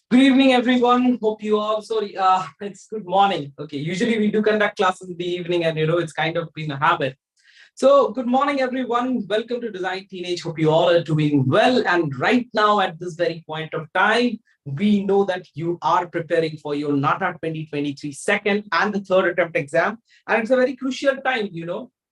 Good evening, everyone. Hope you all. Sorry, it's good morning. Okay, usually we do conduct classes in the evening, and it's kind of been a habit. So, good morning, everyone. Welcome to Design Teenage. Hope you all are doing well. And right now, at this very point of time, we know that you are preparing for your NATA 2023 second and the third attempt exam. And it's a very crucial time,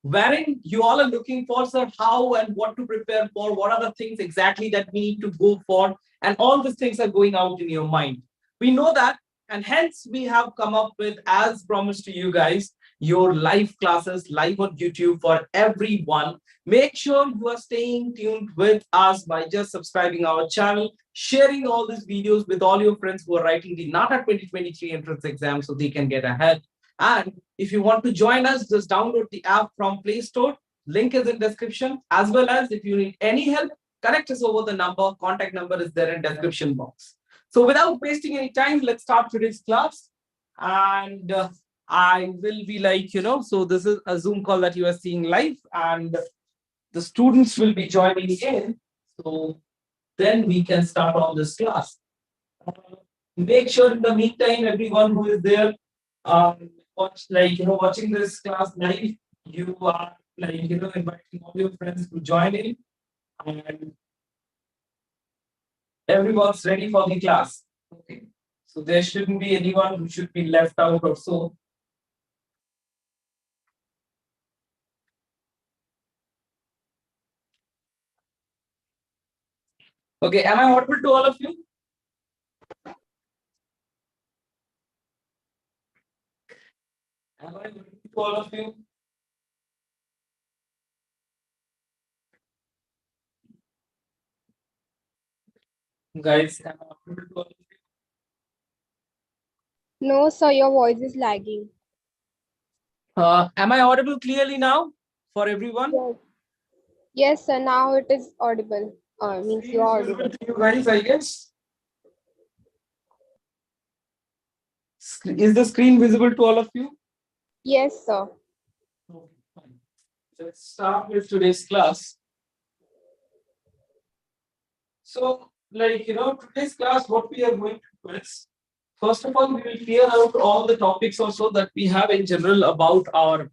wherein you all are looking for, sir, how and what to prepare for, what are the things exactly that we need to go for, and all these things are going out in your mind. We know that, and hence we have come up with, as promised to you guys, your live classes live on YouTube for everyone. Make sure you are staying tuned with us by just subscribing our channel, sharing all these videos with all your friends who are writing the NATA 2023 entrance exam so they can get ahead. And if you want to join us, just download the app from Play Store. Link is in description. As well as if you need any help, connect us over the number. Contact number is there in description box. So without wasting any time, let's start today's class. And I will be so this is a Zoom call that you are seeing live, and the students will be joining in. So then we can start on this class. Uh, Make sure in the meantime, everyone who is there, watching this class live, you are inviting all your friends to join in, and everyone's ready for the class. Okay. So there shouldn't be anyone who should be left out or so. Okay, am I audible to all of you? Am I audible to all of you? Guys, am I audible to all of you? No, sir, your voice is lagging. Am I audible clearly now for everyone? Yes. Yes, sir, now it is audible. Means you are Visible audible. to you guys, I guess. Is the screen visible to all of you? Yes, sir. Okay, fine. Let's start with today's class. So, today's class, what we are going to do is, first of all, we will clear out all the topics also that we have in general about our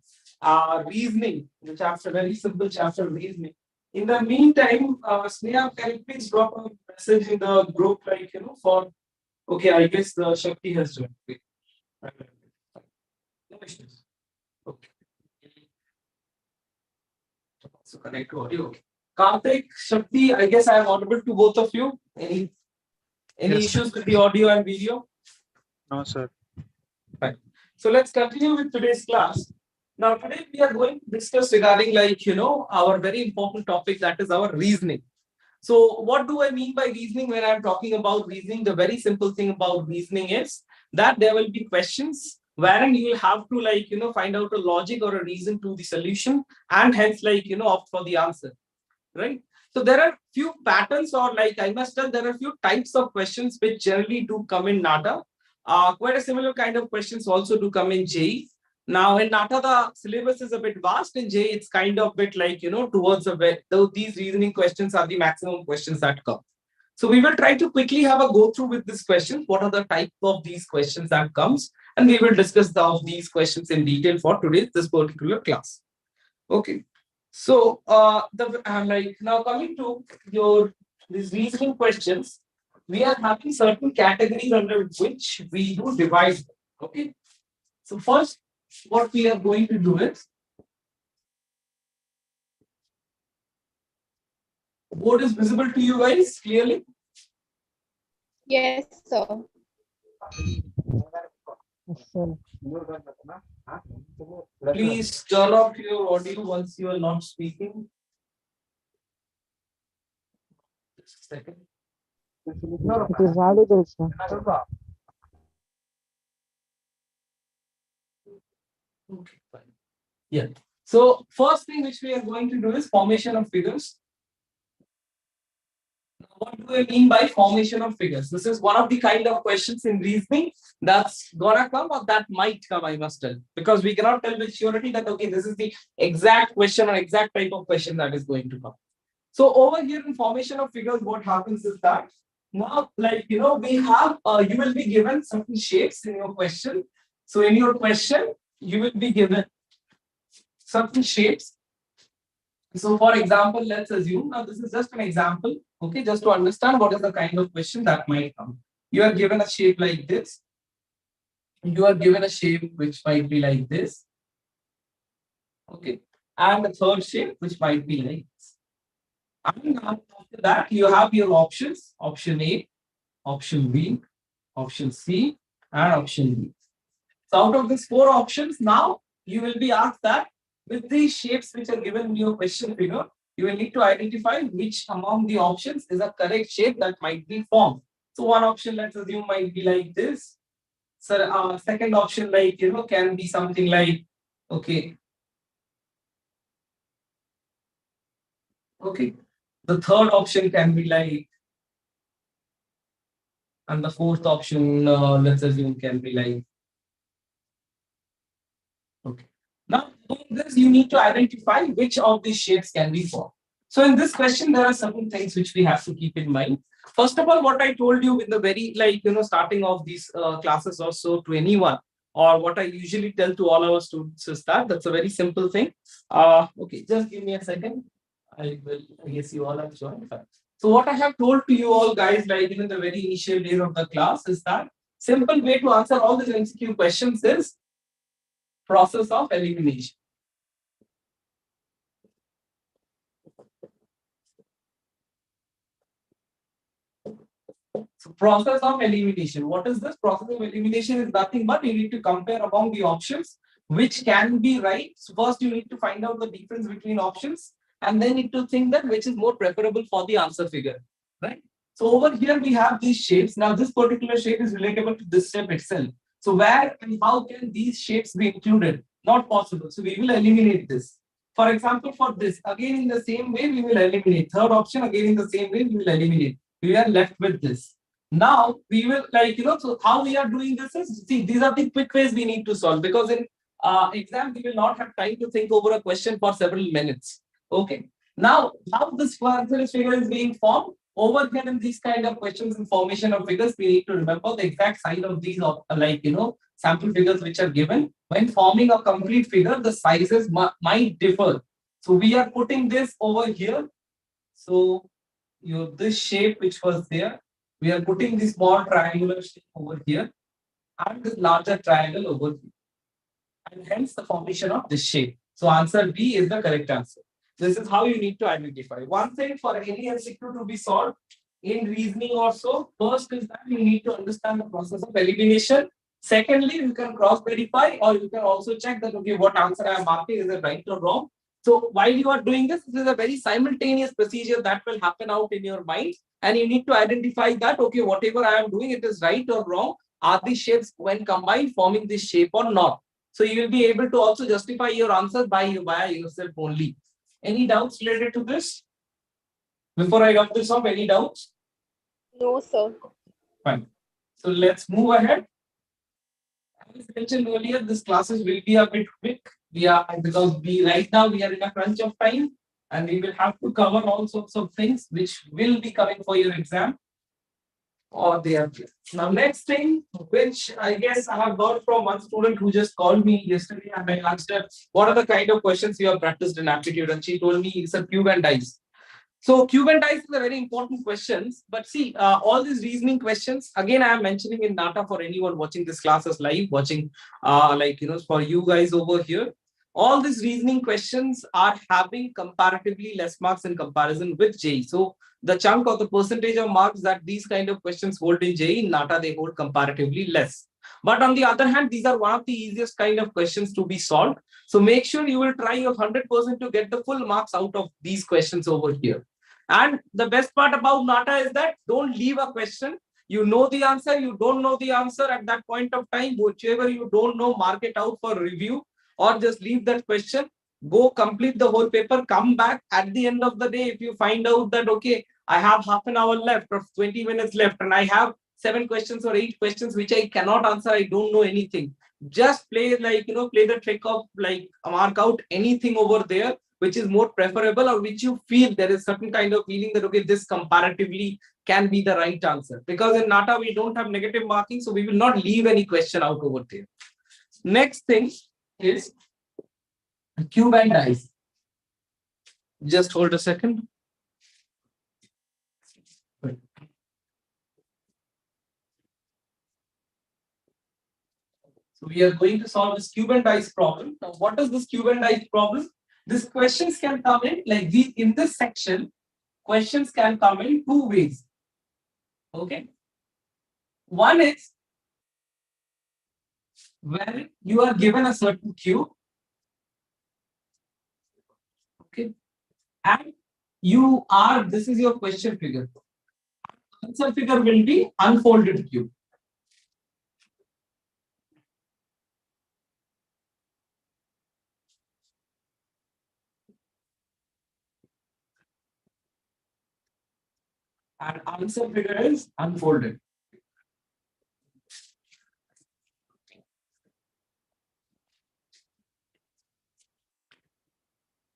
reasoning, the chapter, very simple chapter reasoning. In the meantime, Sneha, can you please drop a message in the group, for, okay, I guess the Shakti has joined. Okay. No issues. Okay. So connect to audio. Okay. Karthik, Shakti, I guess I am audible to both of you. Any Yes, issues with the audio and video? no, sir. Fine. So let's continue with today's class. Now, today we are going to discuss regarding our very important topic, that is our reasoning. So what do I mean by reasoning when I'm talking about reasoning? The very simple thing about reasoning is that there will be questions wherein you will have to find out a logic or a reason to the solution, and hence opt for the answer, right? So there are few patterns, or I must tell, there are few types of questions which generally do come in NATA. Quite a similar kind of questions also do come in JEE. Now in NATA, the syllabus is a bit vast. In JEE, it's kind of bit towards a bit, though these reasoning questions are the maximum questions that come. So we will try to quickly have a go through with this question. What are the type of these questions that comes? And we will discuss of these questions in detail for today's this particular class. Okay. So now coming to your these reasoning questions, we are having certain categories under which we do divide them. Okay. So first, what we are going to do is, board is visible to you guys clearly. Yes, sir. Please turn off your audio once you are not speaking. Just a second. It is audible, sir. Okay, fine. Yeah. So first thing which we are going to do is formation of figures. What do I mean by formation of figures? This is one of the kind of questions in reasoning that's gonna come or that might come, I must tell, because we cannot tell with surety that okay, this is the exact question or exact type of question that is going to come. So over here in formation of figures, what happens is that Now, like, we have, you will be given certain shapes in your question. So in your question, you will be given certain shapes. So for example, let's assume, now this is just an example, okay, just to understand what is the kind of question that might come. You are given a shape like this. You are given a shape which might be like this. Okay. And a third shape which might be like this. And after that, you have your options, option A, option B, option C, and option D. So out of these four options, now you will be asked that with these shapes which are given in your question figure, you will need to identify which among the options is a correct shape that might be formed. So one option, let's assume, might be like this. So second option, like, can be something like, okay. Okay. The third option can be like, and the fourth option, let's assume, can be like, okay. Now, doing this, you need to identify which of these shapes can be formed. So in this question, there are certain things which we have to keep in mind. First of all, what I told you in the very, starting of these classes or so to anyone, or what I usually tell to all our students is that that's a very simple thing. Okay, just give me a second. I guess you all have joined. So what I have told to you all guys, like in the very initial days of the class, is that simple way to answer all these MCQ questions is process of elimination. So process of elimination. What is this? Process of elimination is nothing but you need to compare among the options which can be right. So first you need to find out the difference between options and then need to think that which is more preferable for the answer figure, right? So over here we have these shapes. Now this particular shape is relatable to this step itself. So where and how can these shapes be included? Not possible. So we will eliminate this. For example, for this, again in the same way we will eliminate. Third option, again in the same way we will eliminate. We are left with this. Now we will so how we are doing this is, see, these are the quick ways we need to solve, because in exam we will not have time to think over a question for several minutes. Okay. Now how this figure is being formed over here in these kind of questions and formation of figures, we need to remember the exact size of these sample figures which are given. When forming a complete figure, the sizes might differ. So we are putting this over here. So this shape which was there, we are putting this small triangular shape over here and this larger triangle over here. And hence the formation of this shape. So answer B is the correct answer. This is how you need to identify. One thing for any MCQ to be solved in reasoning also, first is that you need to understand the process of elimination. Secondly, you can cross verify or you can also check that, okay, what answer I am marking, is it right or wrong? So while you are doing this, this is a very simultaneous procedure that will happen out in your mind. And you need to identify that, okay, whatever I am doing, it is right or wrong. Are these shapes when combined forming this shape or not? So you will be able to also justify your answer by yourself only. Any doubts related to this? Before I rub this off, any doubts? No, sir. Fine. So let's move ahead. As mentioned earlier, this classes will be a bit quick. Because right now we are in a crunch of time and we will have to cover all sorts of things which will be coming for your exam. Or they are clear. Now, next thing, which I guess I have got from one student who just called me yesterday, and I asked her, what are the kind of questions you have practiced in aptitude? And she told me it's a cube and dice. So cube and dice is a very important questions. But see, all these reasoning questions, again, I am mentioning in NATA for anyone watching this classes live, watching, for you guys over here. All these reasoning questions are having comparatively less marks in comparison with JEE. So the chunk of the percentage of marks that these kind of questions hold in JEE, in NATA, they hold comparatively less. But on the other hand, these are one of the easiest kind of questions to be solved. So make sure you will try your 100% to get the full marks out of these questions over here. And the best part about NATA is that don't leave a question. You know the answer, you don't know the answer at that point of time. Whichever you don't know, mark it out for review or just leave that question. Go complete the whole paper, come back at the end of the day. If you find out that, okay, I have half an hour left or 20 minutes left and I have 7 questions or 8 questions which I cannot answer, I don't know anything. Just play play the trick of mark out anything over there which is more preferable or which you feel there is certain kind of feeling that, okay, this comparatively can be the right answer. Because in NATA, we don't have negative marking, so we will not leave any question out over there. Next thing is cube and dice. Just hold a second. So we are going to solve this cube and dice problem. Now, what is this cube and dice problem? These questions can come in like these in this section. Questions can come in two ways. Okay. One is when you are given a certain cube. Okay. And you are, this is your question figure. Answer figure will be unfolded cube. And answer figure is unfolded.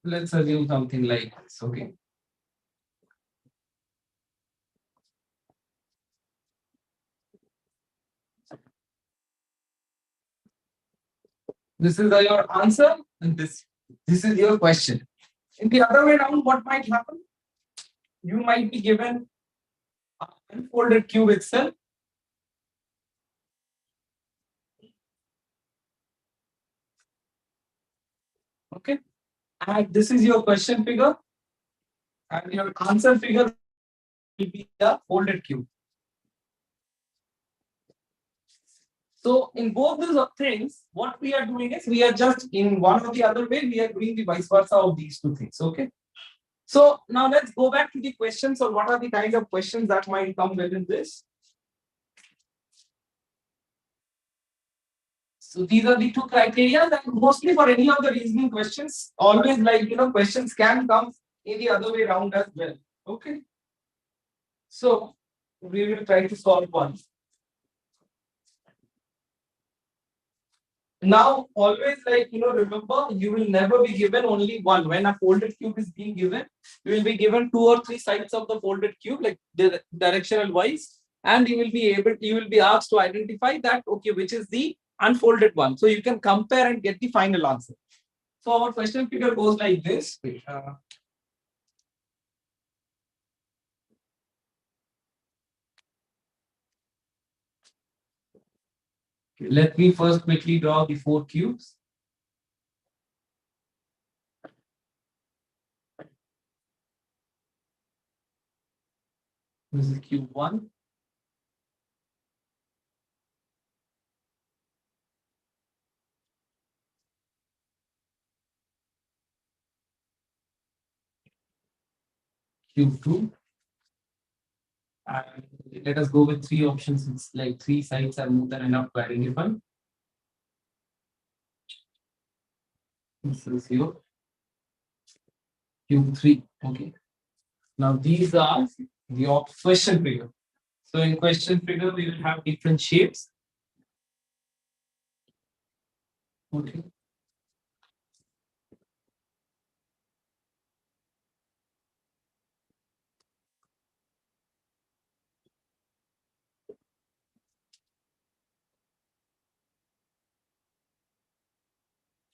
Let's assume something like this, okay? This is your answer, and this is your question. In the other way around, what might happen? You might be given an unfolded cube itself. Okay. And this is your question figure. And your answer figure will be a folded cube. So in both these things, what we are doing is we are just in one or the other way, we are doing the vice versa of these two things. Okay. So now let's go back to the questions. So what are the kind of questions that might come within this? So these are the two criteria, and mostly for any of the reasoning questions, always like, questions can come in the other way around as well. Okay. So we will try to solve one. Now, always like, remember, you will never be given only one. When a folded cube is being given, you will be given 2 or 3 sides of the folded cube, like directional wise, and you will be asked to identify that, okay, which is the unfolded one. So you can compare and get the final answer. So our question figure goes like this. Let me first quickly draw the 4 cubes. This is cube 1. Cube 2. And let us go with 3 options. It's like 3 sides are more than enough to identify. This is your cube 3. Okay. Now these are the question figure. So in question figure, we will have different shapes. Okay.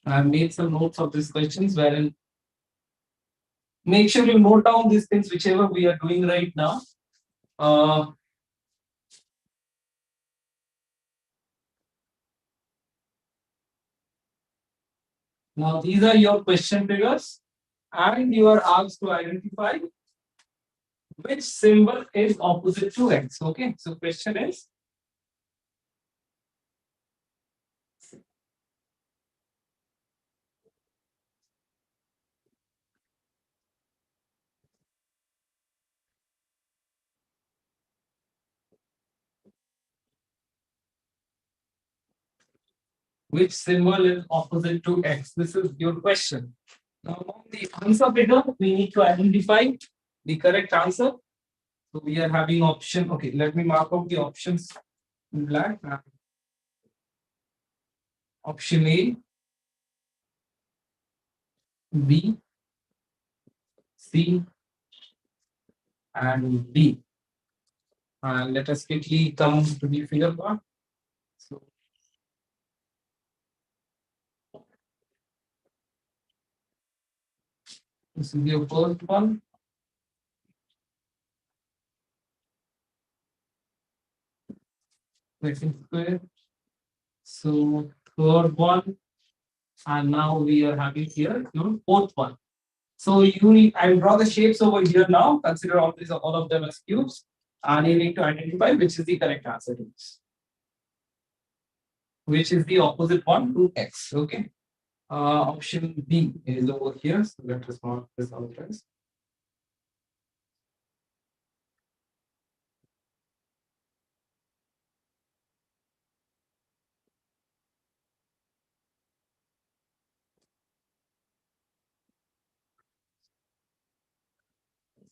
I have made some notes of these questions wherein make sure you note down these things, whichever we are doing right now. Now these are your question figures, and you are asked to identify which symbol is opposite to X. Okay, so question is, which symbol is opposite to X? This is your question. Now, among the answer figure, we need to identify the correct answer. So we are having option. Okay, let me mark out the options in black. Option A, B, C, and D. Let us quickly come to the figure part. So, this is your first one. Second square. So third one, and now we are having here your fourth one. So you need, I will draw the shapes over here now. Consider all of them as cubes, and you need to identify which is the correct answer to this. Which is the opposite one to x? Okay. Option B is over here. So let us mark this out as.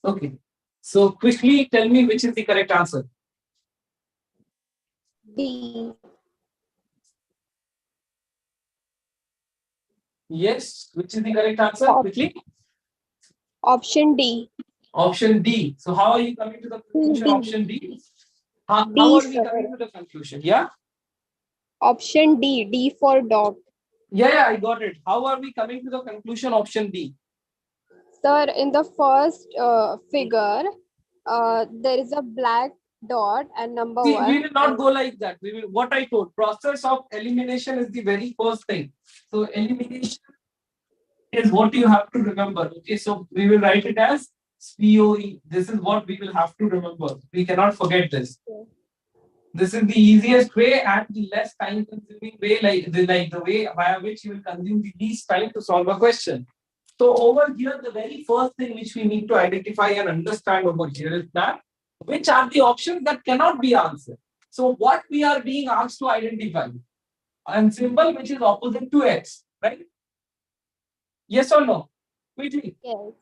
Okay. So quickly tell me which is the correct answer. D. Yes, which is the correct answer? Quickly. Option D. Option D. So how are you coming to the conclusion? D. Option D. How D, are we sir. coming to the conclusion? Yeah. Option D. D for dog. Yeah, I got it. How are we coming to the conclusion? Option D. Sir, in the first figure, there is a black dot and number See, one. we will not go like that. We will, what I told, process of elimination is the very first thing. So elimination is what you have to remember. Okay, so we will write it as POE. This is what we will have to remember. We cannot forget this. This is the easiest way and the less time consuming way, like the way via which you will consume the least time to solve a question. So over here, the very first thing which we need to identify and understand over here is that which are the options that cannot be answered. So what we are being asked to identify, and symbol which is opposite to x, right? Yes or no? Quickly. Yes.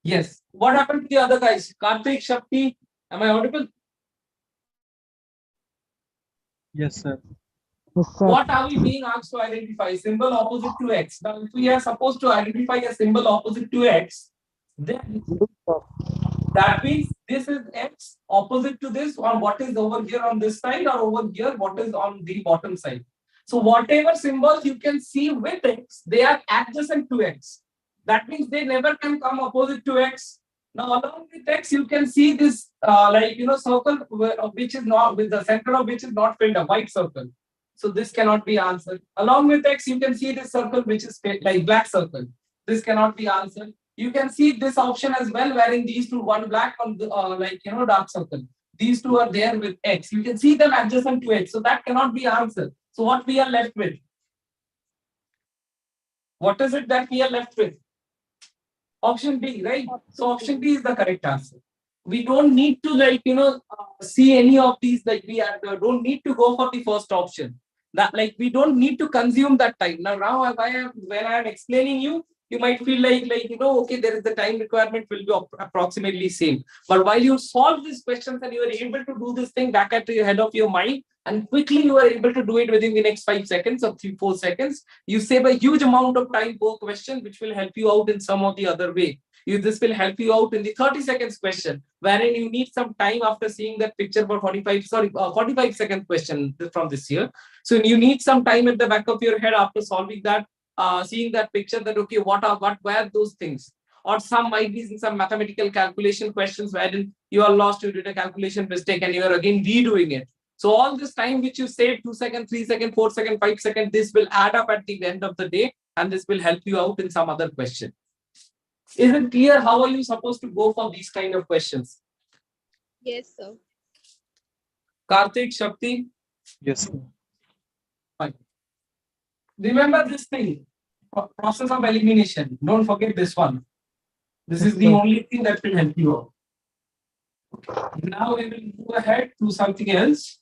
Yes. What happened to the other guys? Karthik, Shakti, am I audible? Yes, sir. Yes, sir. What are we being asked to identify? Symbol opposite to x. Now, if we are supposed to identify a symbol opposite to x, then that means this is x opposite to this, or what is over here on this side, or over here, what is on the bottom side. So whatever symbols you can see with x, they are adjacent to x. That means they never can come opposite to x. Now along with x, you can see this circle which is not with the center of which is not filled, a white circle. So this cannot be answered. Along with x, you can see this circle which is like black circle. This cannot be answered. You can see this option as well, wherein these two, one black, on the dark circle. These two are there with x. You can see them adjacent to x. So that cannot be answered. So what we are left with? What is it that we are left with? Option B, right? So option B is the correct answer. We don't need to see any of these. Like we don't need to go for the first option. That we don't need to consume that time. Now when I am explaining you might feel okay, there is the time requirement will be approximately same. But while you solve these questions and you are able to do this thing back at the head of your mind, and quickly you are able to do it within the next 5 seconds or 3-4 seconds, you save a huge amount of time per question, which will help you out in some of the other way. This will help you out in the 30 seconds question, wherein you need some time after seeing that picture for 45 second question from this year. So you need some time at the back of your head after solving that, seeing that picture, that okay, what were those things? Or some might be in some mathematical calculation questions wherein you are lost, you did a calculation mistake and you are again redoing it. So all this time which you saved, 2 seconds, 3 seconds, 4 seconds, 5 seconds, this will add up at the end of the day, and this will help you out in some other question. Is it clear how are you supposed to go for these kind of questions? Yes, sir. Karthik, Shakti? Yes, sir. Fine. Remember this thing, process of elimination. Don't forget this one. This is the only thing that will help you out. Now we will move ahead to something else.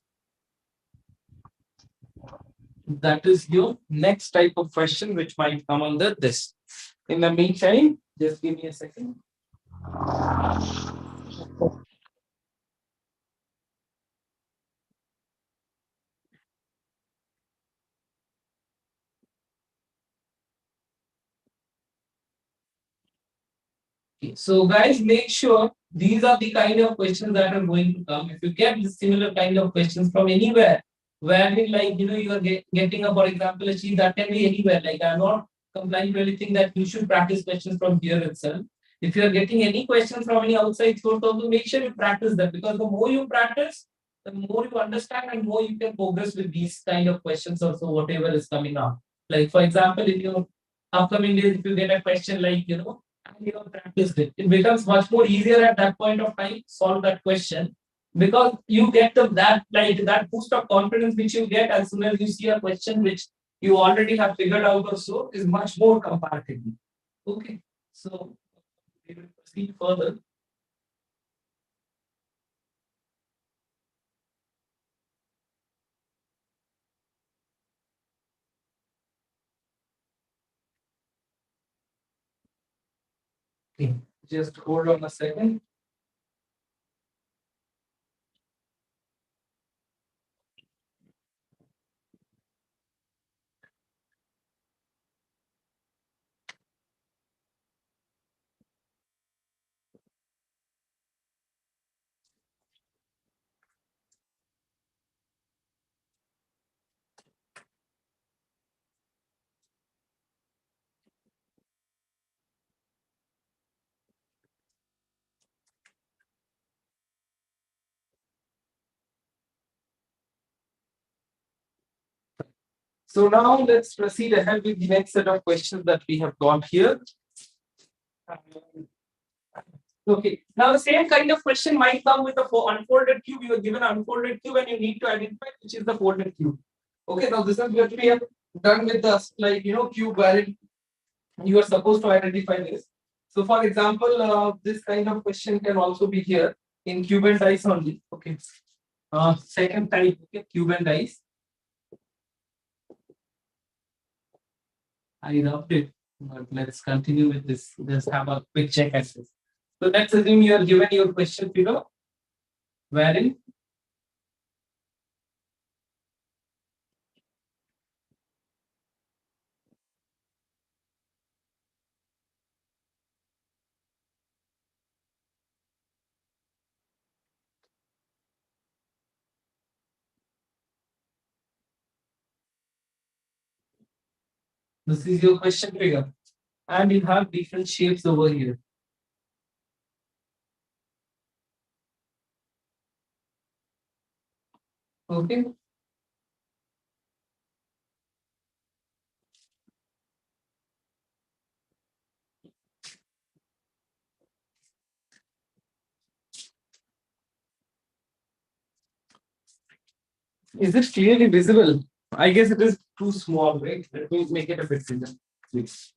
That is your next type of question, which might come under this. In the meantime, just give me a second. Okay, so guys, make sure these are the kind of questions that are going to come. If you get the similar kind of questions from anywhere, where you are getting a, for example, a sheet that can be anywhere. Like I'm not complying to anything that you should practice questions from here itself. If you are getting any questions from any outside source, also make sure you practice them, because the more you practice, the more you understand and more you can progress with these kind of questions also, whatever is coming up. Like for example, in your upcoming days, if you get a question like, and you have practiced it, it becomes much more easier at that point of time solve that question, because you get that boost of confidence which you get as soon as you see a question which you already have figured out or so is much more comparatively. Okay, so we will proceed further. Okay, just hold on a second. So now let's proceed ahead with the next set of questions that we have got here. Okay, now the same kind of question might come with a unfolded cube. You are given an unfolded cube and you need to identify which is the folded cube. Okay, now this is what we have done with the cube wherein you are supposed to identify this. So for example, this kind of question can also be here in cube and dice only. Okay. Second type, okay, cube and dice. I loved it, but let's continue with this. Let's have a quick check at this. So let's assume you are given your question figure, wherein this is your question figure, and you have different shapes over here. Okay. Is it clearly visible? I guess it is too small, right? Let me make it a bit bigger, please.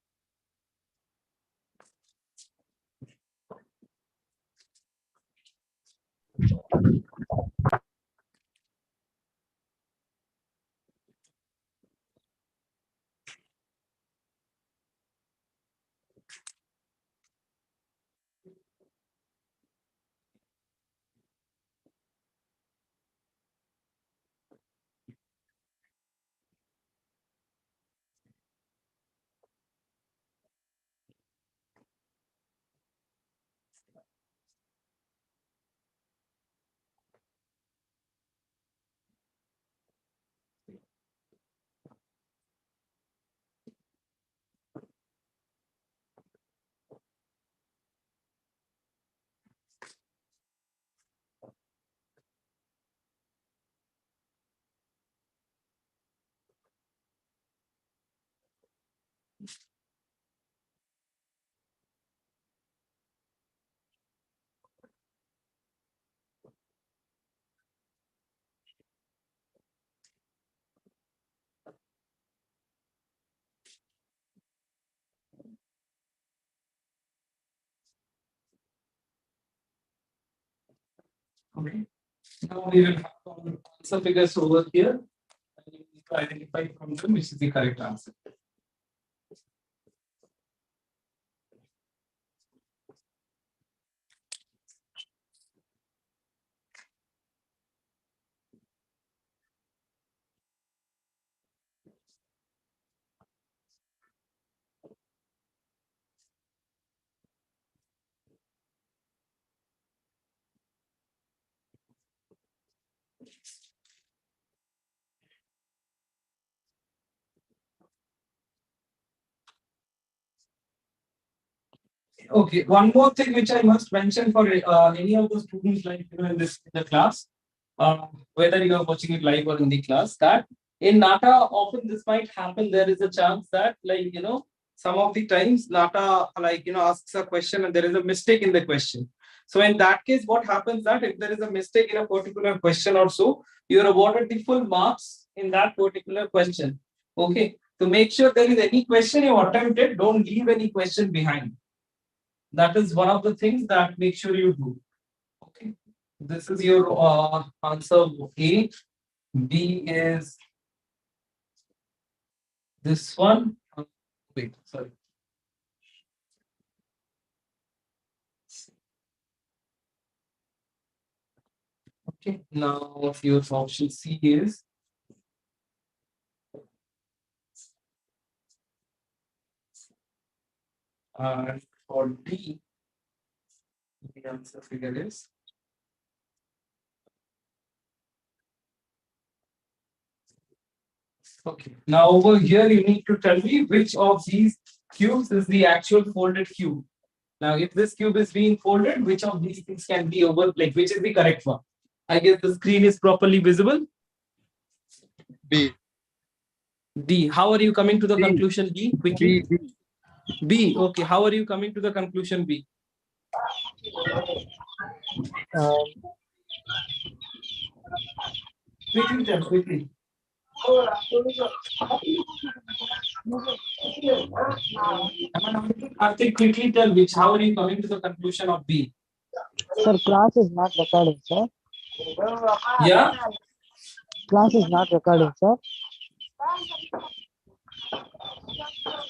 Okay. Now we will have answer figures over here, and you need to identify from them which is the correct answer. Okay, one more thing which I must mention for any of the students, like in this in the class, whether you are watching it live or in the class, that in NATA often this might happen. There is a chance that, like, some of the times NATA, like, asks a question and there is a mistake in the question. So in that case, what happens that if there is a mistake in a particular question or so, you are awarded the full marks in that particular question. Okay, to make sure there is any question you attempted, don't leave any question behind. That is one of the things that make sure you do. Okay, this is your answer A. B is this one. Wait, sorry. Okay, now your option C is for D, the answer figure is okay. Now over here you need to tell me which of these cubes is the actual folded cube. Now, if this cube is being folded, which of these things can be over, like which is the correct one? I guess the screen is properly visible. B. D. How are you coming to the B. conclusion D? Quickly. B. B. Okay. How are you coming to the conclusion B? Quickly tell, quickly. I think quickly tell which. How are you coming to the conclusion of B? Sir, class is not recording, sir. Yeah. Class is not recording, sir.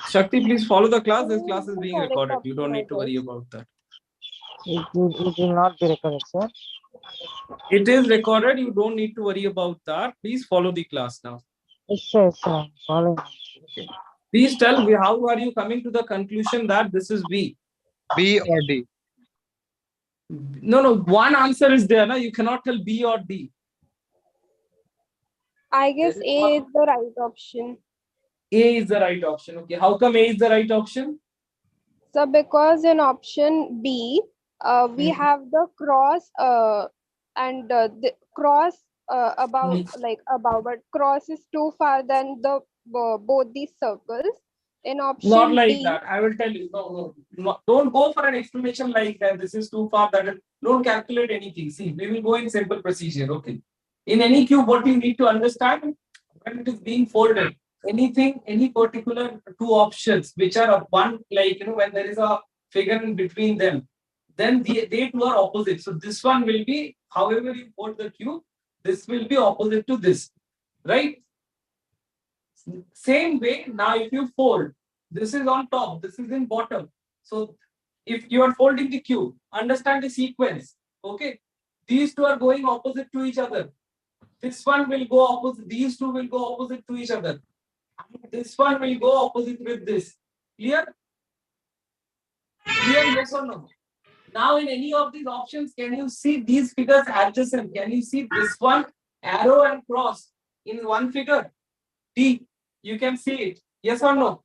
Shakti, please follow the class. This class is The being correct recorded. You don't option, I need to worry guess. about that. It will not be recorded, sir. It is recorded. You don't need to worry about that. Please follow the class now. Yes, sir, sir. Following. Okay. Please tell me, how are you coming to the conclusion that this is B? B or D? No, one answer is there. No? You cannot tell B or D. I guess A is the right option. A is the right option. Okay. How come A is the right option? So because in option B, we have the cross and the cross above, like above, but cross is too far than the both these circles. In option Not like D, that. I will tell you. No. Don't go for an explanation like that. This is too far. Don't calculate anything. See, we will go in simple procedure. Okay. In any cube, what you need to understand when it is being folded, anything, any particular two options which are of one, like when there is a figure in between them, then they two are opposite. So this one will be, however you fold the cube, this will be opposite to this, right? Same way, now if you fold, this is on top, this is in bottom. So if you are folding the cube, understand the sequence. Okay, these two are going opposite to each other. This one will go opposite, these two will go opposite to each other. This one will go opposite with this. Clear? Clear, yes or no? Now in any of these options, can you see these figures adjacent? Can you see this one, arrow and cross in one figure? D, you can see it. Yes or no?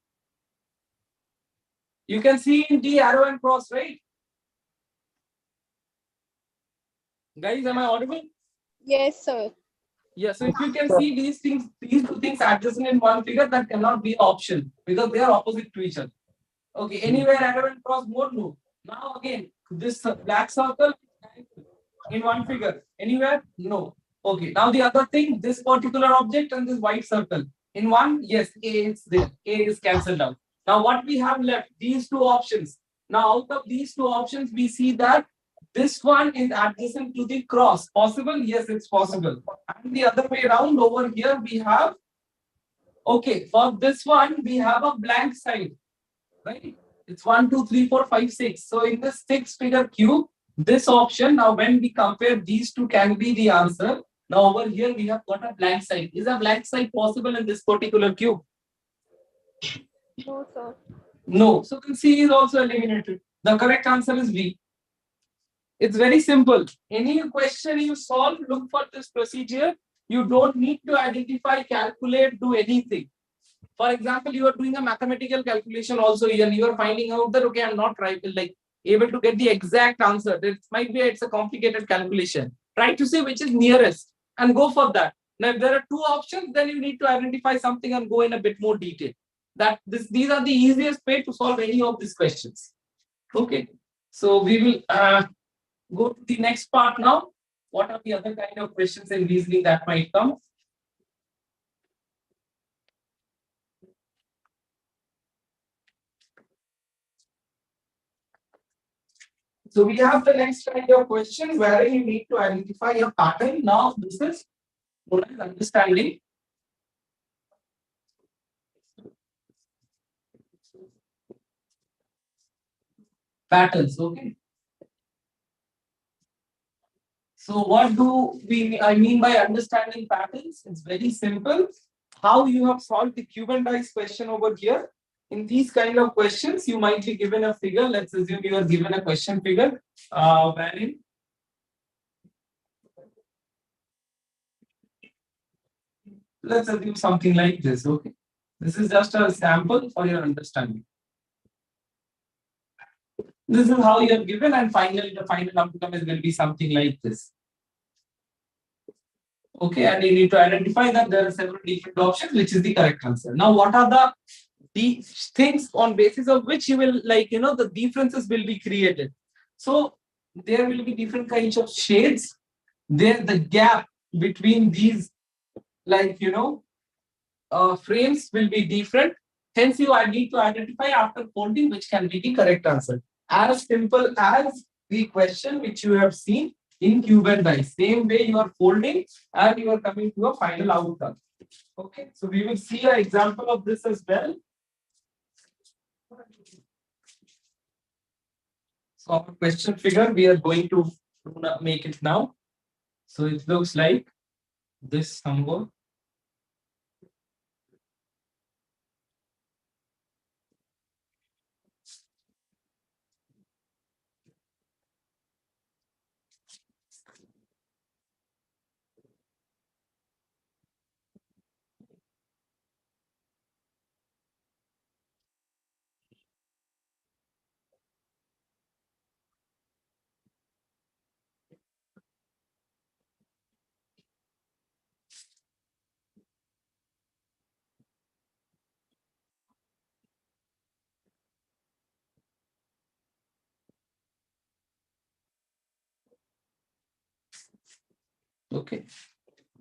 You can see in D, arrow and cross, right? Guys, am I audible? yes, sir. Yeah, so if you can see these things, these two things adjacent in one figure, that cannot be option because they are opposite to each other. Okay, anywhere arrow and cross, more no. Now again, this black circle in one figure, anywhere? No. Okay, now the other thing, this particular object and this white circle. In one, yes, A is there. A is cancelled out. Now what we have left, these two options. Now out of these two options, we see that this one is adjacent to the cross. Possible? Yes, it's possible. And the other way around, over here we have, okay, for this one, we have a blank side, right? It's 1, 2, 3, 4, 5, 6. So in this 6-figure cube, this option, now when we compare these two, can be the answer. Now over here, we have got a blank side. Is a blank side possible in this particular cube? No, sir. No. So then C is also eliminated. The correct answer is B. It's very simple. Any question you solve, look for this procedure. You don't need to identify, calculate, do anything. For example, you are doing a mathematical calculation also, and you are finding out that, okay, I'm not right, like able to get the exact answer. It might be it's a complicated calculation. Try to see which is nearest and go for that. Now, if there are two options, then you need to identify something and go in a bit more detail. These are the easiest way to solve any of these questions. Okay, so we will go to the next part now. What are the other kind of questions in reasoning that might come? So we have the next kind of question where you need to identify a pattern. Now, this is what is understanding. Patterns, okay. So what do I mean by understanding patterns? It's very simple. How you have solved the cube and dice question over here. In these kind of questions, you might be given a figure. Let's assume you are given a question figure, wherein let's assume something like this. Okay, this is just a sample for your understanding. This is how you are given, and finally the final outcome is will be something like this. Okay, and you need to identify that there are several different options, which is the correct answer. Now, what are the things on basis of which you will, like, the differences will be created? So there will be different kinds of shades. There, the gap between these, like, frames will be different. Hence, you need to identify after folding which can be the correct answer. As simple as the question which you have seen in cube and dice. Same way you are folding and you are coming to a final outcome. Okay, so we will see an example of this as well. So our question figure, we are going to make it now. So it looks like this somewhat. Okay,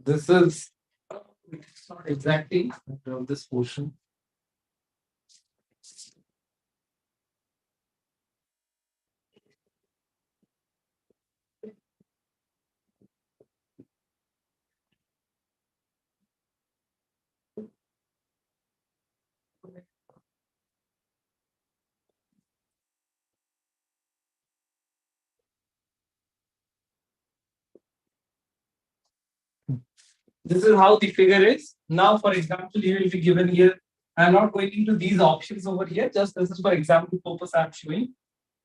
this is it's not exactly this portion. This is how the figure is. Now, for example, you will be given here. I'm not going into these options over here. Just this is for example purpose I'm showing.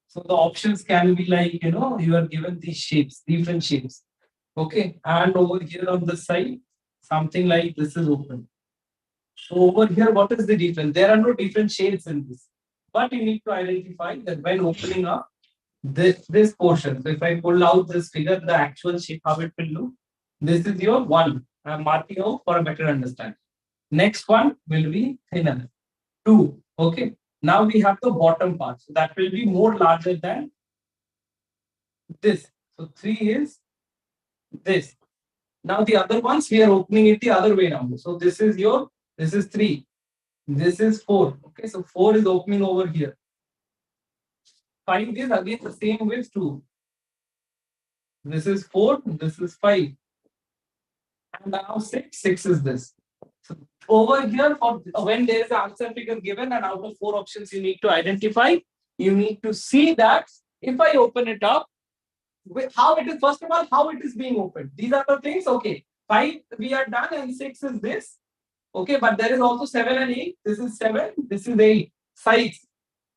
So the options can be like, you are given these shapes, different shapes. Okay. And over here on the side, something like this is open. So over here, what is the difference? There are no different shades in this. But you need to identify that when opening up this portion. So if I pull out this figure, the actual shape, how it will look. This is your one. I'm marking out for a better understanding. Next one will be thinner. Two. Okay. Now we have the bottom part. So that will be more larger than this. So three is this. Now the other ones we are opening it the other way now. So this is three. This is four. Okay. So four is opening over here. Five is again the same with two. This is four. This is five. And now six is this. So over here, for when there is an answer figure given and out of four options you need to identify, you need to see that if I open it up, how it is, first of all, how it is being opened. These are the things, okay. Five we are done and six is this. Okay, but there is also seven and eight. This is seven, this is eight. Sides.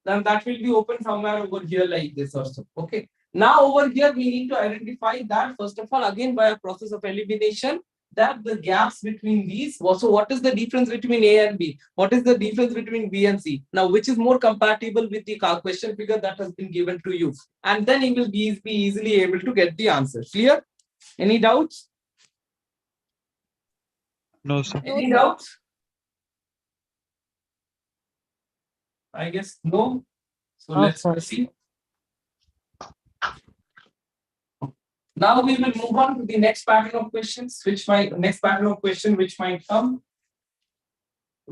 Then that will be open somewhere over here like this also. Okay. Now over here, we need to identify that first of all, again by a process of elimination, that the gaps between these. So what is the difference between A and B? What is the difference between B and C? Now, which is more compatible with the question figure that has been given to you? And then you will be easily able to get the answer. Clear? Any doubts? No, sir. Any doubts? I guess no. So No, let's sir. proceed. Now we will move on to the next pattern of questions, which might come.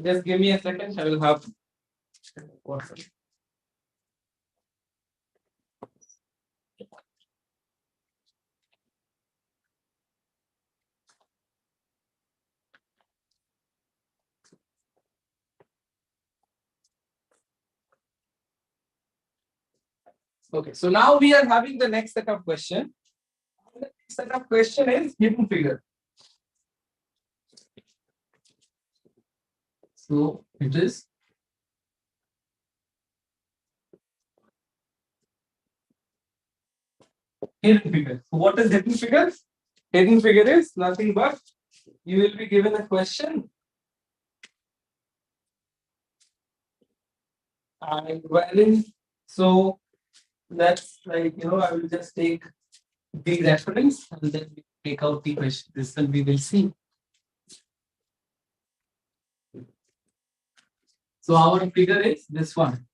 Just give me a second. I will have water. Okay, so now we are having the next set of question. The next set of question is hidden figure. So it is hidden figure. So what is hidden figure? Hidden figure is nothing but you will be given a question and wherein, so that's like, I will just take the reference and then we take out the question. This one we will see. So our figure is this one.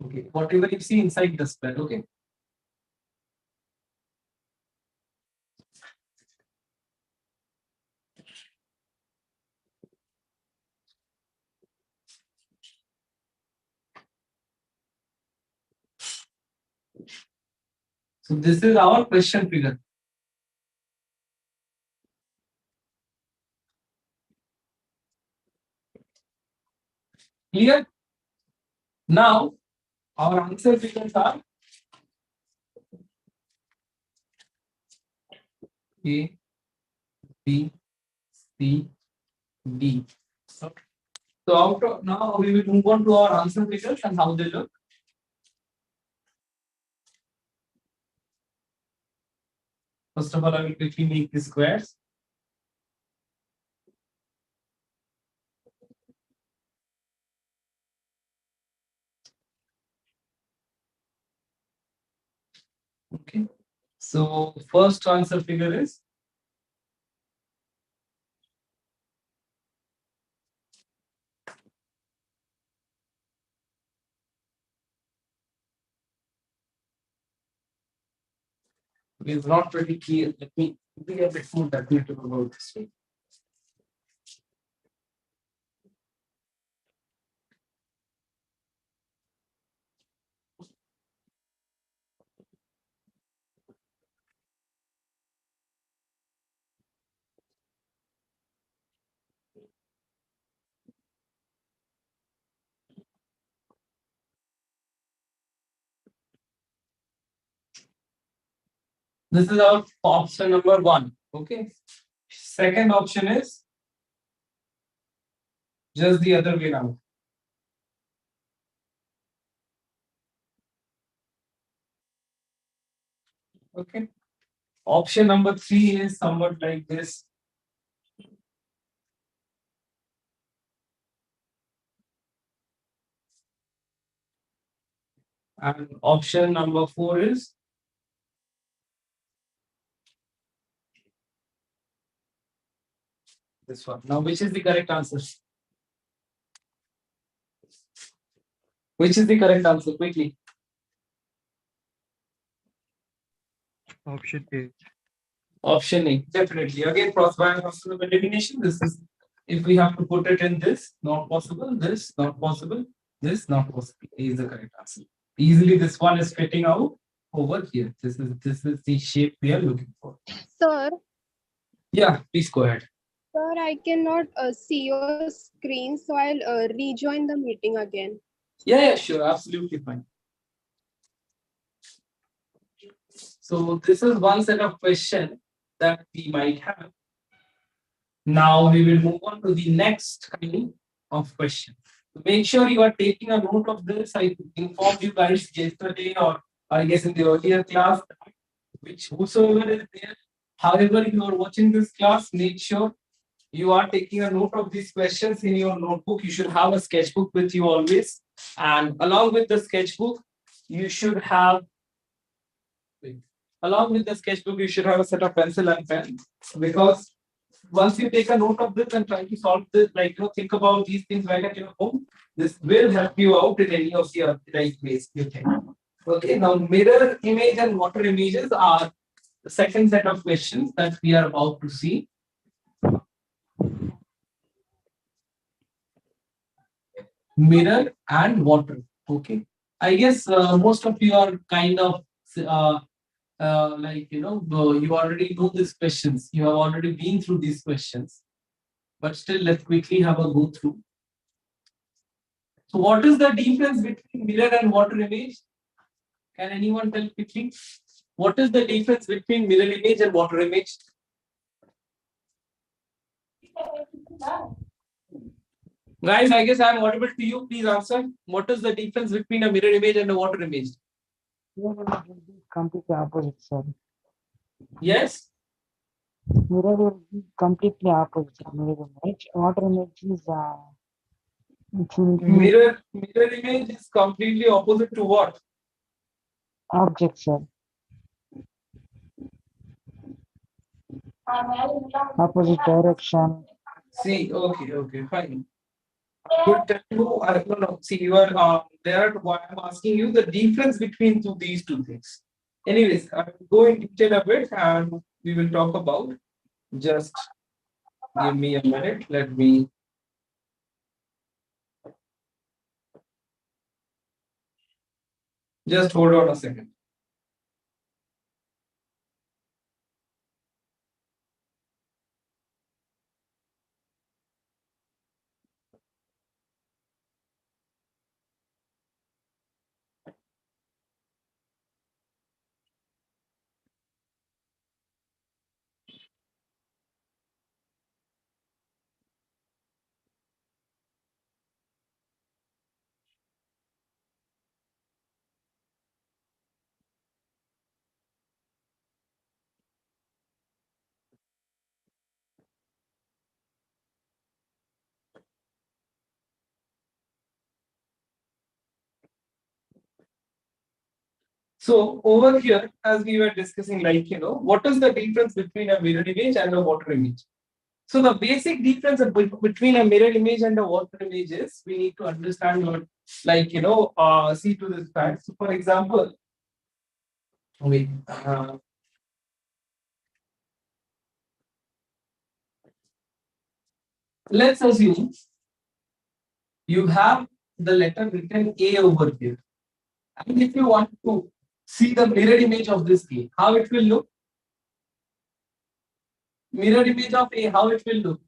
Okay, whatever you see inside the square. Okay. So this is our question figure. Clear? Now our answer figures are A, B, C, D. Okay. So after now we will move on to our answer figures and how they look. First of all, I will quickly make the squares. Okay. So first answer figure is not pretty clear. Let me be a bit more definitive about this one. This is our option number one. Okay. Second option is just the other way around. Okay. Option number three is somewhat like this. And option number four is this one. Now, which is the correct answer? Which is the correct answer? Quickly. Option A. Option A, definitely. Again, process of elimination. This is, if we have to put it in this, not possible, this, not possible, this, not possible. A is the correct answer. Easily, this one is fitting out over here. This is the shape we are looking for. Sir, Yeah, please go ahead. sir, I cannot see your screen, so I'll rejoin the meeting again. Yeah, sure, absolutely fine. So this is one set of question that we might have. Now we will move on to the next kind of question. Make sure you are taking a note of this. I informed you guys yesterday or I guess in the earlier class, which whosoever is there, however you are watching this class, make sure you are taking a note of these questions in your notebook. You should have a sketchbook with you always. And along with the sketchbook, you should have, along with the sketchbook, you should have a set of pencil and pen. Because once you take a note of this and try to solve this, like think about these things right at your home, this will help you out in any of the right ways you think. Okay, now mirror image and water images are the second set of questions that we are about to see. Mirror and water. Okay, I guess most of you are kind of uh, you already know these questions. You have already been through these questions, but still, let's quickly have a go through. So, what is the difference between mirror and water image? Can anyone tell quickly? What is the difference between mirror image and water image? Guys, I guess I am audible to you. Please answer. What is the difference between a mirror image and a water image? Mirror image will be completely opposite, sir. Yes? Mirror will be completely opposite, sir. Mirror image. Water image is it will be Mirror image is completely opposite to what? object, sir. Opposite direction. See, okay, fine. Good to know. I don't know. See, you are there. Why I'm asking you the difference between these two things. Anyways, I will go in detail a bit and we will talk about. Just give me a minute. Let me. Just hold on a second. So over here, as we were discussing, what is the difference between a mirror image and a water image? So the basic difference between a mirror image and a water image is we need to understand what, see to this fact. So for example, wait, let's assume you have the letter written A over here. And if you want to see the mirror image of this A, how it will look? Mirror image of A, how it will look?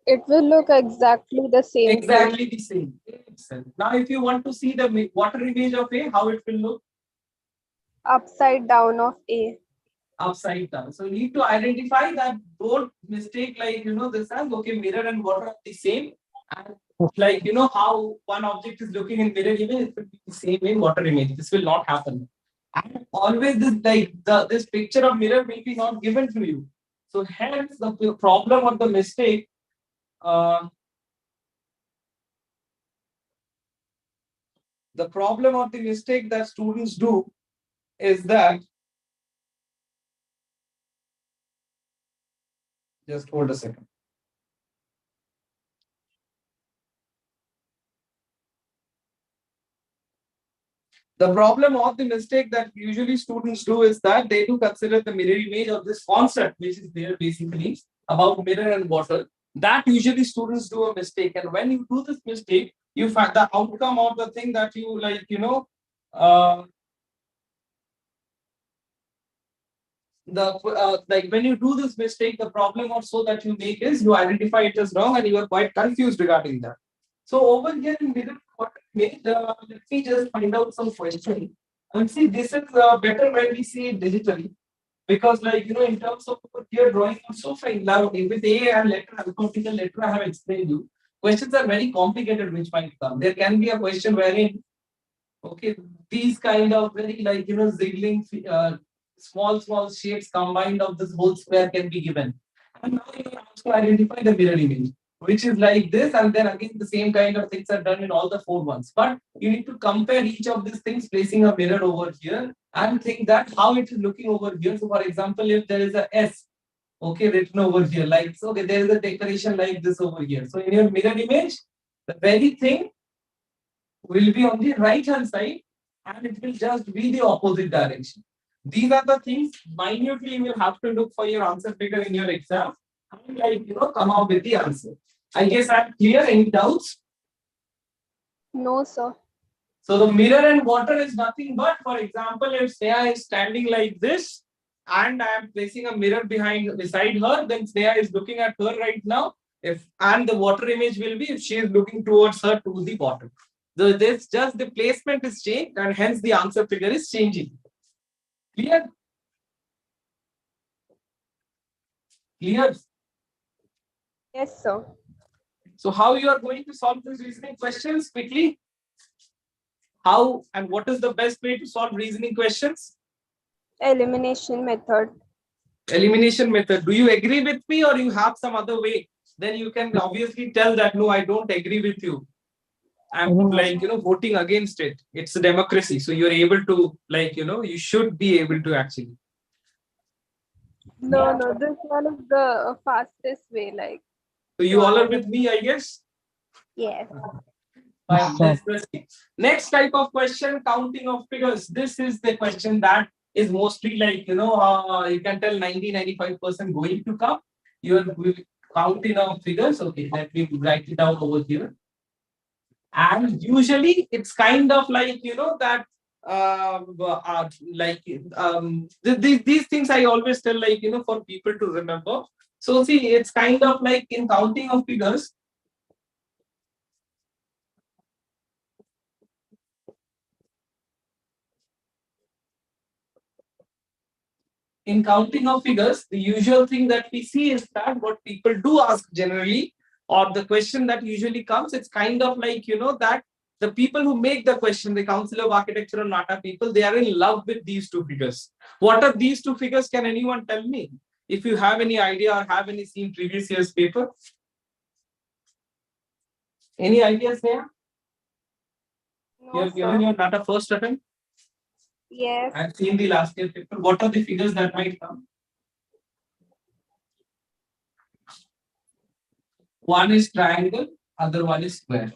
It will look exactly the same. Exactly the same. Excellent. Now, if you want to see the water image of A, how it will look? Upside down of A. Upside down. So you need to identify that. Don't mistake this as okay, mirror and water are the same. And how one object is looking in mirror image, it will be the same in water image. This will not happen. And always this picture of mirror will be not given to you. So hence the problem or the mistake the problem or the mistake that students do is that, just hold a second. The problem or the mistake that usually students do is that they do consider the mirror image of this concept, which is there basically about mirror and water. That usually students do a mistake. And when you do this mistake, you find the outcome of the thing that you when you do this mistake, the problem also that you make is you identify it as wrong and you are quite confused regarding that. So over here in mirror water image, let me just find out some question. And see, this is better when we see it digitally. Because in terms of over here drawing also fine. Now with A and letter, alphabetical letter, I have explained you. Questions are very complicated which might come. There can be a question wherein Okay, these kind of very like ziggling small shapes combined of this whole square can be given. And now you can also identify the mirror image, which is like this, and then again the same kind of things are done in all the four ones. But you need to compare each of these things, placing a mirror over here, and think that how it is looking over here. So, for example, if there is a S, okay, written over here, like so, okay, there is a decoration like this over here. So, in your mirror image, the very thing will be on the right hand side and it will just be the opposite direction. These are the things minutely you will have to look for your answer figure in your exam and like come up with the answer. I guess I'm clear. Any doubts? No, sir. So the mirror and water is nothing but, for example, if Sneha is standing like this and I am placing a mirror beside her, then Sneha is looking at her right now. If and the water image will be if she is looking towards her to the bottom. So this just the placement is changed and hence the answer figure is changing. Clear? Clear? Yes, sir. So how you are going to solve these reasoning questions quickly? How and what is the best way to solve reasoning questions? Elimination method. Elimination method. Do you agree with me or you have some other way? Then you can obviously tell that no, I don't agree with you. I'm like voting against it. It's a democracy. So you're able to like you should be able to actually. No, no, this one is the fastest way, like. So you all are with me, I guess? Yes. Fine, let's proceed. Next type of question, counting of figures. This is the question that is mostly like, you can tell 90-95% going to come. You are counting of figures. Okay, let me write it down over here. And usually it's kind of like, that these things I always tell like, for people to remember. So see, it's kind of like in counting of figures, in counting of figures, the usual thing that we see is that what people do ask generally, or the question that usually comes, it's kind of like, that the people who make the question, the Council of Architecture or NATA people, they are in love with these two figures. What are these two figures? Can anyone tell me? If you have any idea or have any seen previous year's paper? Any ideas there? No, You have given your NATA first attempt? Yes. I've seen the last year paper. What are the figures that might come? One is triangle, other one is square.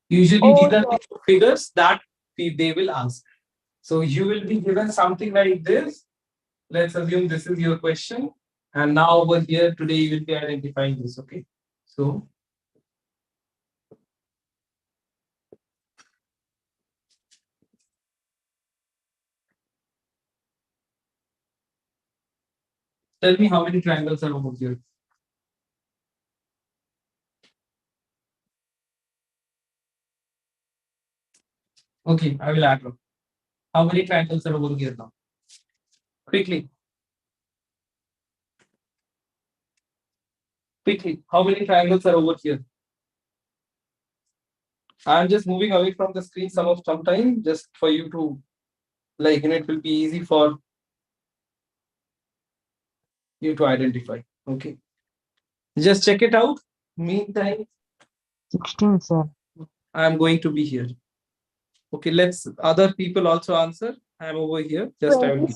Usually, these are the figures that they will ask. So you will be given something like this. Let's assume this is your question. And now over here, today you will be identifying this. Okay. So tell me how many triangles are over here. Okay, I will add up. How many triangles are over here now? Quickly. Quickly. How many triangles are over here? I'm just moving away from the screen some time just for you to like, it will be easy for you to identify. Okay. Just check it out. Meantime, 16, sir. I'm going to be here. Okay, let's other people also answer. I'm over here. Just I will be.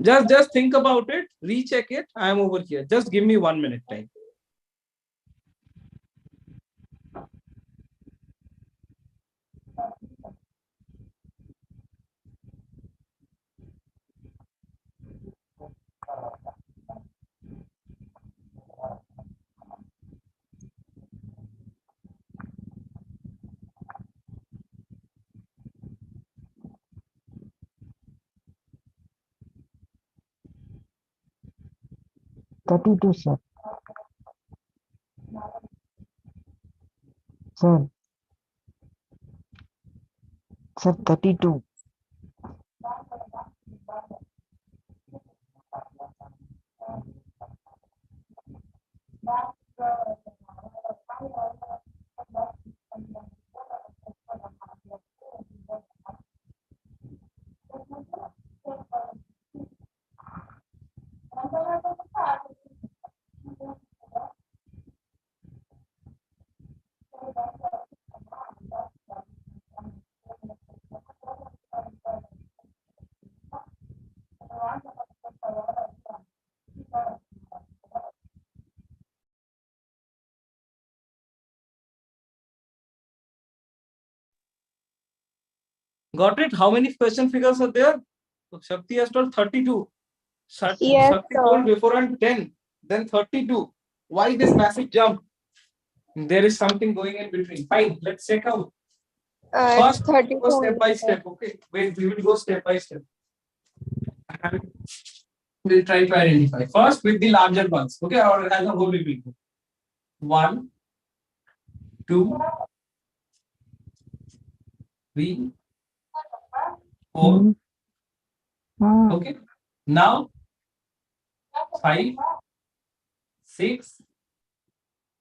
Just think about it, recheck it. I'm over here. Just give me 1 minute time. $32, sir. Sir. Sir, 32. Got it? How many question figures are there? So Shakti has told 32. Yes, Shakti sir. told before and 10, then 32. Why this massive jump? There is something going in between. Fine, let's check out. It's First, we 32 go step only, by sir. step. Okay, wait, we will go step by step. And we'll try to identify. First, with the larger ones. Okay, or as a whole, we will go. 1, 2, 3, 4. Okay, now 5, 6,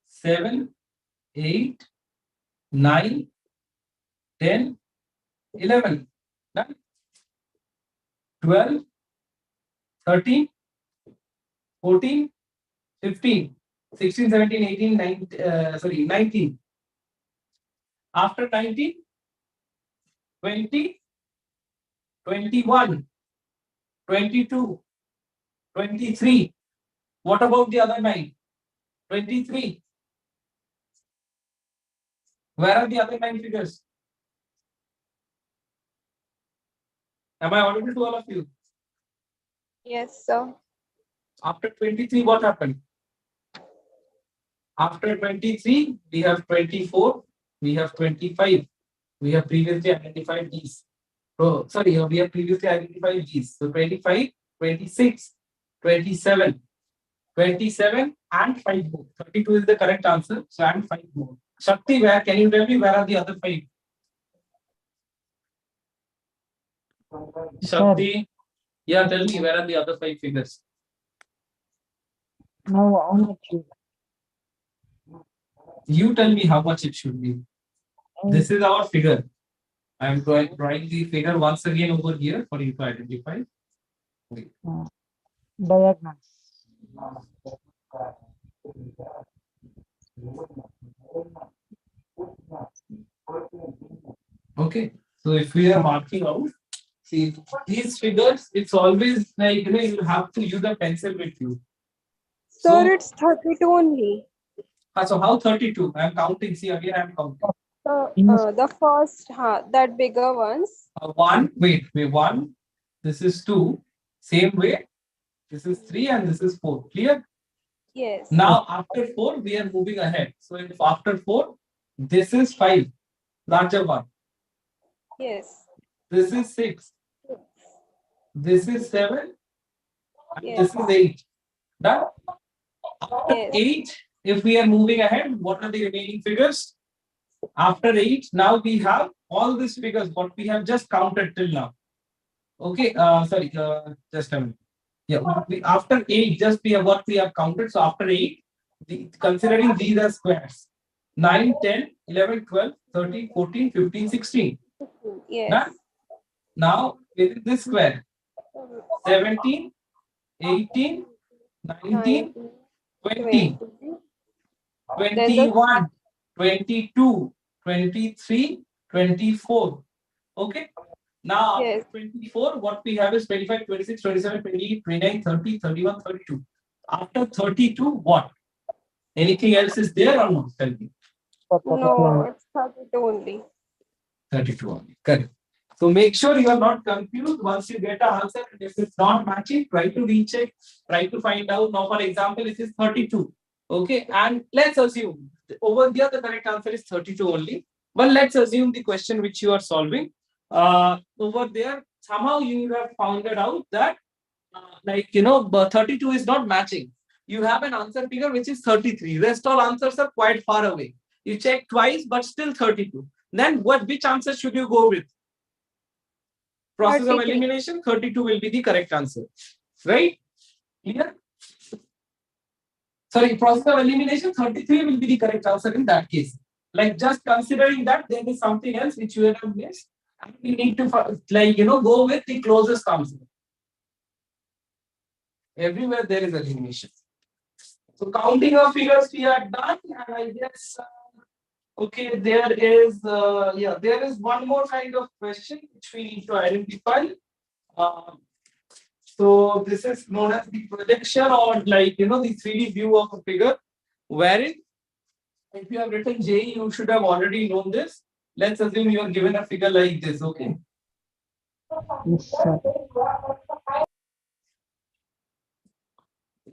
7, 8, 9, 10, 11, 12, 13, 14, 15, 16, 17, 18, 19, 19. After 19, 20, 21, 22, 23. What about the other 9? 23. Where are the other 9 figures? Am I audible to all of you? Yes, sir. After 23, what happened? After 23, we have 24, we have 25. We have previously identified these. So, sorry, we have previously identified these. So 25, 26, 27, 27 and 5 more. 32 is the correct answer. So and 5 more. Shakti, where can you tell me where are the other 5? Shakti, yeah, tell me where are the other 5 figures? No, how much? You tell me how much it should be. This is our figure. I am drawing the figure once again over here for you to identify. Diagonals. Okay, so if we are marking out, see these figures, it's always like you have to use a pencil with you. Sir, So, it's 32 only. so how 32? I am counting. See again, I am counting. The first, that bigger ones. 1, wait, 1. This is 2. Same way. This is 3 and this is 4. Clear? Yes. Now after 4, we are moving ahead. So if after 4, this is 5, larger one. Yes. This is 6. This is 7. And Yes. this is 8. Done? After Yes. 8, if we are moving ahead, what are the remaining figures? After 8, now we have all these figures, what we have just counted till now. Okay, sorry, just a minute. Yeah, after 8, just we have what we have counted. So after 8, considering these as squares, 9, 10, 11, 12, 13, 14, 15, 16. Yes. Done? Now, within this square, 17, 18, 19, 20, 21, 22, 23, 24. Okay. Now, after Yes. 24, what we have is 25, 26, 27, 28, 29, 30, 31, 32. After 32, what? Anything else is there or not? Tell me. No, it's 32 only. 32 only. Correct. So make sure you are not confused once you get an answer. And if it's not matching, try to recheck, try to find out. Now, for example, this is 32. Okay. And let's assume over here the correct answer is 32 only. But let's assume the question which you are solving. Over there, somehow you have found it out that 32 is not matching. You have an answer figure which is 33. Rest all answers are quite far away. You check twice, but still 32. Then which answer should you go with? Process of 33. elimination, 32 will be the correct answer. Right? Clear? Sorry, process of elimination, 33 will be the correct answer in that case. Like just considering that there is something else which you have missed, and we need to go with the closest answer. Everywhere there is elimination. So counting of figures we are done, and I guess okay, there is there is one more kind of question which we need to identify. So this is known as the projection, or the 3D view of a figure, wherein if you have written JEE, you should have already known this. Let's assume you are given a figure like this. Okay, Yes, sir.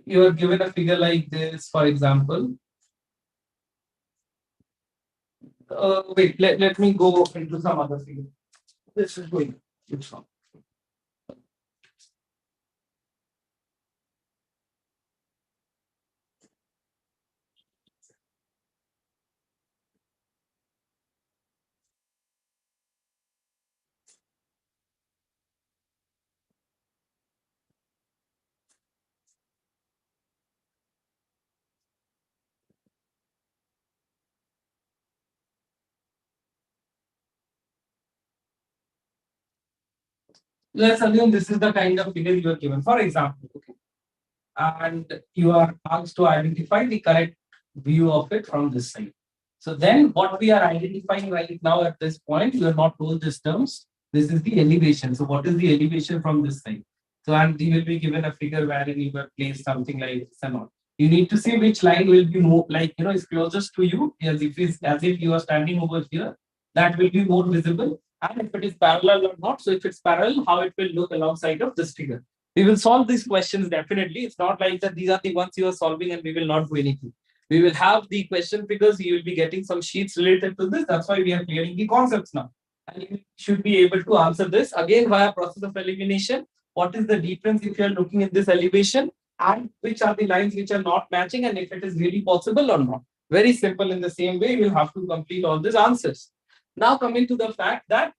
You are given a figure like this, for example. Wait, let me go into some other figure. This is going. Which one? Let's assume this is the kind of figure you are given. For example, okay, and you are asked to identify the correct view of it from this side. So then what we are identifying right now at this point, you are not told these terms. This is the elevation. So what is the elevation from this side? So and you will be given a figure wherein you will place something like this and all. You need to see which line will be more like is closest to you as if you are standing over here. That will be more visible. And if it is parallel or not. So if it's parallel, how it will look alongside of this figure. We will solve these questions definitely. It's not like that these are the ones you are solving and we will not do anything. We will have the question figures. You will be getting some sheets related to this. That's why we are clearing the concepts now. And you should be able to answer this again via process of elimination. What is the difference if you are looking at this elevation and which are the lines which are not matching and if it is really possible or not. Very simple. In the same way, you will have to complete all these answers. Now coming to the fact that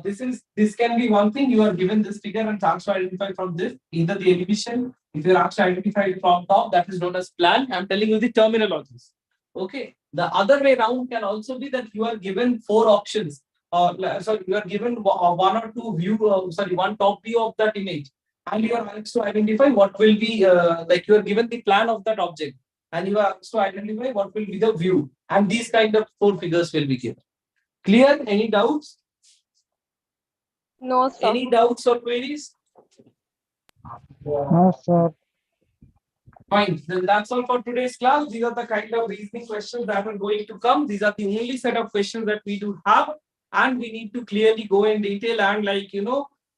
this can be one thing. You are given this figure and asked to identify from this either the elevation. If you're asked to identify it from top, that is known as plan. I'm telling you the terminologies. Okay. The other way around can also be that you are given four options. Sorry, you are given one or two view. One top view of that image, and you are asked to identify what will be like you are given the plan of that object, and you are asked to identify what will be the view, and these kind of four figures will be given. Clear? Any doubts? No, sir. Any doubts or queries? No, sir. Fine. Then that's all for today's class. These are the kind of reasoning questions that are going to come. These are the only set of questions that we do have. And we need to clearly go in detail and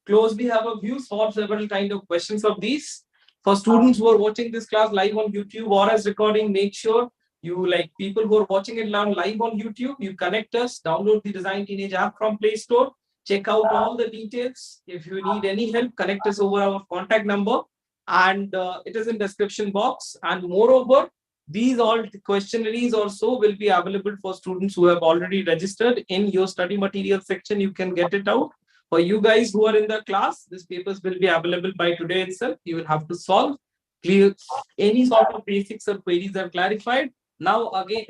closely have a view, solve several kind of questions of these. For students who are watching this class live on YouTube or as recording, make sure you people who are watching it now live on YouTube, you connect us, download the Design Teenage app from Play Store, check out all the details. If you need any help, connect us over our contact number and it is in description box. And moreover, these all questionnaires also will be available for students who have already registered in your study material section. You can get it out. For you guys who are in the class, these papers will be available by today itself. You will have to solve, clear any sort of basics or queries are clarified. Now again,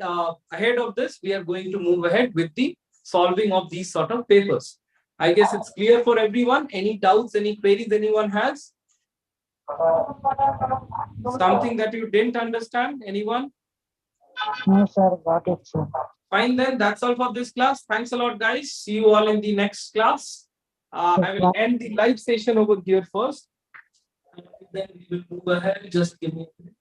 ahead of this, we are going to move ahead with the solving of these sort of papers. I guess it's clear for everyone. Any doubts, any queries anyone has? Something that you didn't understand? Anyone? No, sir. Got it, sir. Fine then. That's all for this class. Thanks a lot, guys. See you all in the next class. I will end the live session over here first. And then we will move ahead. Just give me a minute.